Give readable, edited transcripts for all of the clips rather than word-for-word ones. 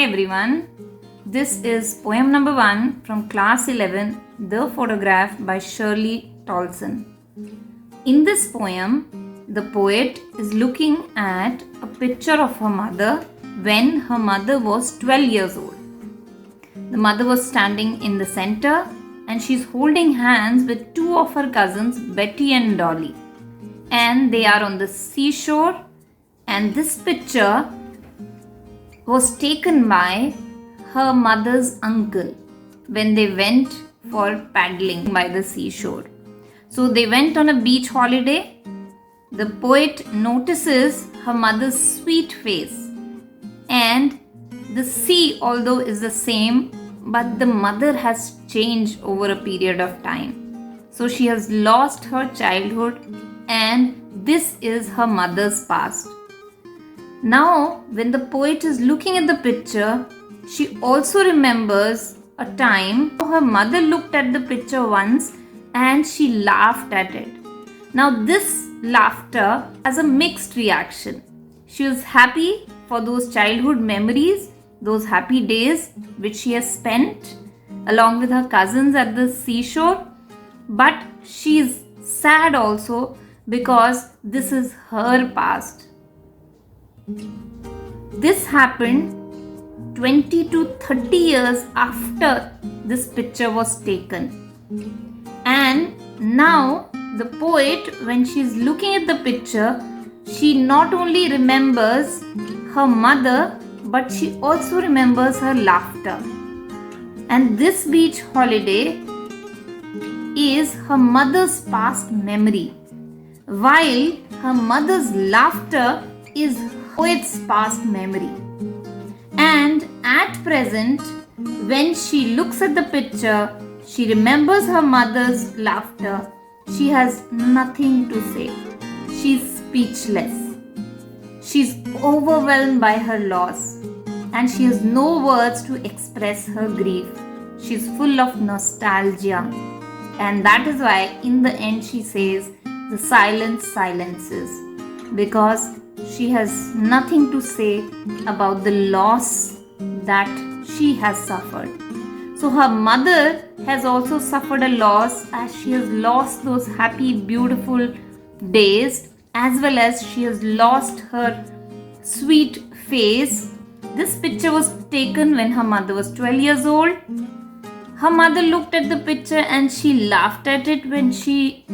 everyone, this is poem number 1 from class 11, The Photograph by Shirley Tolson. In this poem, the poet is looking at a picture of her mother when her mother was 12 years old. The mother was standing in the center and she's holding hands with two of her cousins, Betty and Dolly. And they are on the seashore, and this picture was taken by her mother's uncle when they went for paddling by the seashore. So they went on a beach holiday. The poet notices her mother's sweet face, and the sea, although is the same, but the mother has changed over a period of time. So she has lost her childhood, and this is her mother's past. Now, when the poet is looking at the picture, she also remembers a time her mother looked at the picture once and she laughed at it. Now, this laughter has a mixed reaction. She was happy for those childhood memories, those happy days which she has spent along with her cousins at the seashore, but she is sad also because this is her past. This happened 20 to 30 years after this picture was taken. And now the poet, when she is looking at the picture, she not only remembers her mother, but she also remembers her laughter. And this beach holiday is her mother's past memory, while her mother's laughter is poet's past memory. And at present, when she looks at the picture, she remembers her mother's laughter. She has nothing to say. She's speechless. She's overwhelmed by her loss, and she has no words to express her grief. She's full of nostalgia, and that is why in the end she says, the silence silences, because she has nothing to say about the loss that she has suffered. So her mother has also suffered a loss, as she has lost those happy, beautiful days, as well as she has lost her sweet face. This picture was taken when her mother was 12 years old. Her mother looked at the picture and she laughed at it when she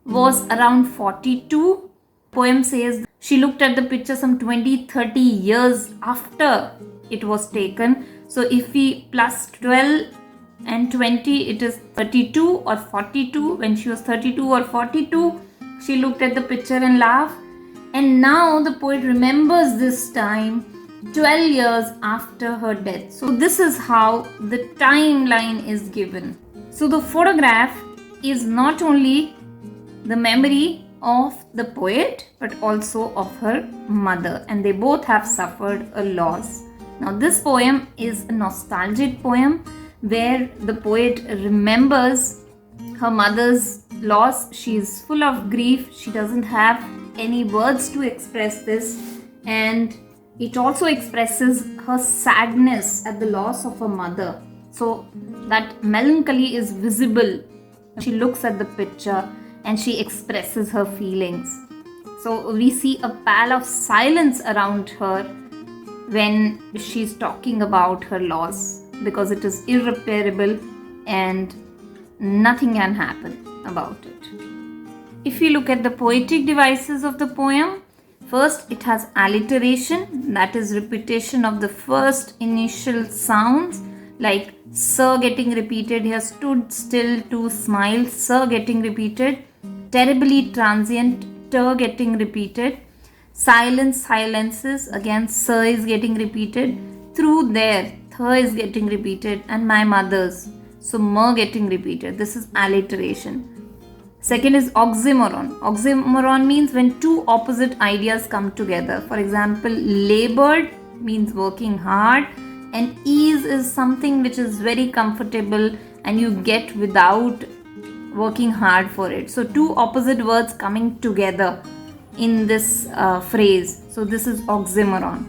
was around 42. Poem says she looked at the picture some 20-30 years after it was taken. So if we plus 12 and 20, it is 32 or 42. When she was 32 or 42, she looked at the picture and laughed. And now the poet remembers this time 12 years after her death. So this is how the timeline is given. So the photograph is not only the memory of the poet, but also of her mother, and they both have suffered a loss. Now this poem is a nostalgic poem where the poet remembers her mother's loss. She is full of grief. She doesn't have any words to express this, and it also expresses her sadness at the loss of her mother. So that melancholy is visible. She looks at the picture and she expresses her feelings. So we see a pall of silence around her when she's talking about her loss, because it is irreparable and nothing can happen about it. If you look at the poetic devices of the poem, first it has alliteration, that is repetition of the first initial sounds, like sir getting repeated here, stood still to smile, sir getting repeated, terribly transient, ter getting repeated, silence silences, again sir is getting repeated, through there, ther is getting repeated, and my mother's, so mer getting repeated. This is alliteration. Second is oxymoron. Oxymoron means when two opposite ideas come together. For example, labored means working hard, and ease is something which is very comfortable and you get without working hard for it. So two opposite words coming together in this phrase. So this is oxymoron.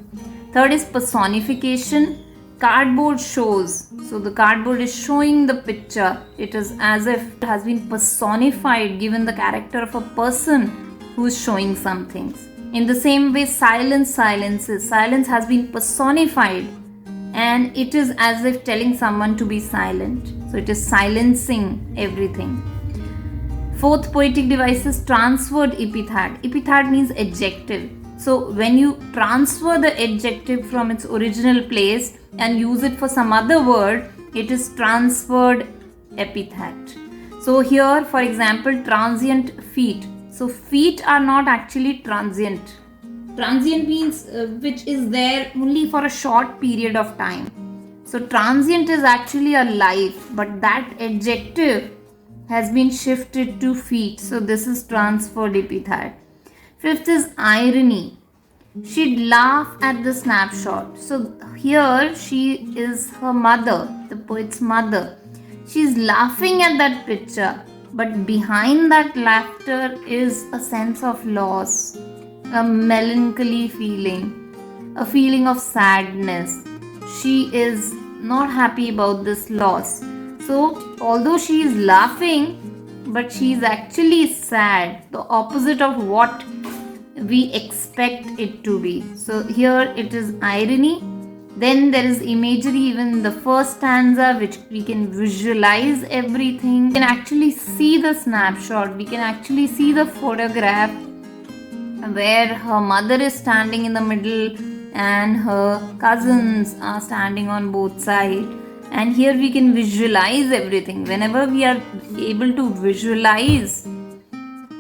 Third is personification. cardboard shows. So the cardboard is showing the picture. It is as if it has been personified, given the character of a person who is showing some things. In the same way, silence silences. Silence has been personified and it is as if telling someone to be silent. So it is silencing everything. Fourth poetic device is transferred epithet. Epithet means adjective. So when you transfer the adjective from its original place and use it for some other word, it is transferred epithet. So here, for example, transient feet. So feet are not actually transient. Transient means which is there only for a short period of time. So transient is actually a life, but that adjective has been shifted to feet. So this is transferred epithet. Fifth is irony. She'd laugh at the snapshot. So here she is her mother, the poet's mother. She's laughing at that picture, but behind that laughter is a sense of loss, a melancholy feeling, a feeling of sadness. She is not happy about this loss. So although she is laughing, but she is actually sad, the opposite of what we expect it to be. So here it is irony. Then there is imagery, even in the first stanza, which we can visualize everything. We can actually see the snapshot. We can actually see the photograph where her mother is standing in the middle and her cousins are standing on both sides. And here we can visualize everything. Whenever we are able to visualize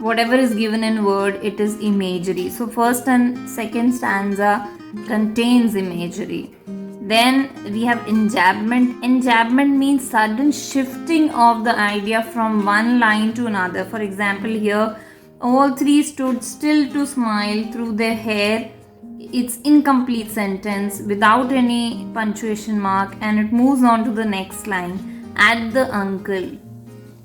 whatever is given in word, it is imagery. So first and second stanza contains imagery. Then we have enjambment. Enjambment means sudden shifting of the idea from one line to another. For example, here all three stood still to smile through their hair. It's incomplete sentence without any punctuation mark, and it moves on to the next line, at the uncle.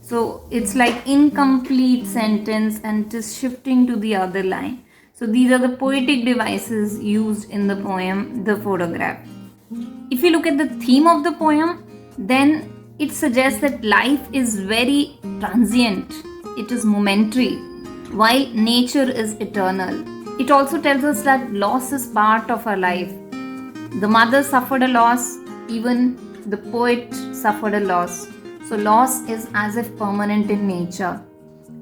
So it's like incomplete sentence and it is shifting to the other line. So these are the poetic devices used in the poem, The Photograph. If you look at the theme of the poem, then it suggests that life is very transient. It is momentary, while nature is eternal. It also tells us that loss is part of our life. The mother suffered a loss, even the poet suffered a loss. So loss is as if permanent in nature.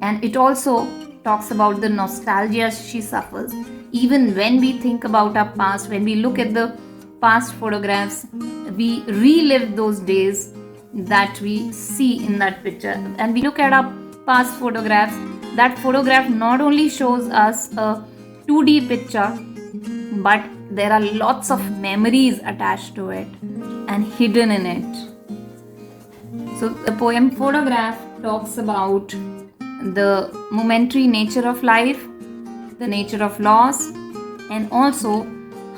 And it also talks about the nostalgia she suffers. Even when we think about our past, when we look at the past photographs, we relive those days that we see in that picture. And we look at our past photographs, that photograph not only shows us a 2D picture, but there are lots of memories attached to it and hidden in it. So the poem Photograph talks about the momentary nature of life, the nature of loss, and also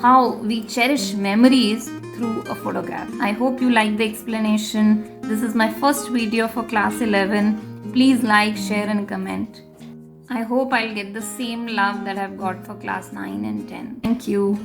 how we cherish memories through a photograph. I hope you like the explanation. This is my first video for class 11. Please like, share and comment. I hope I'll get the same love that I've got for class 9 and 10. Thank you.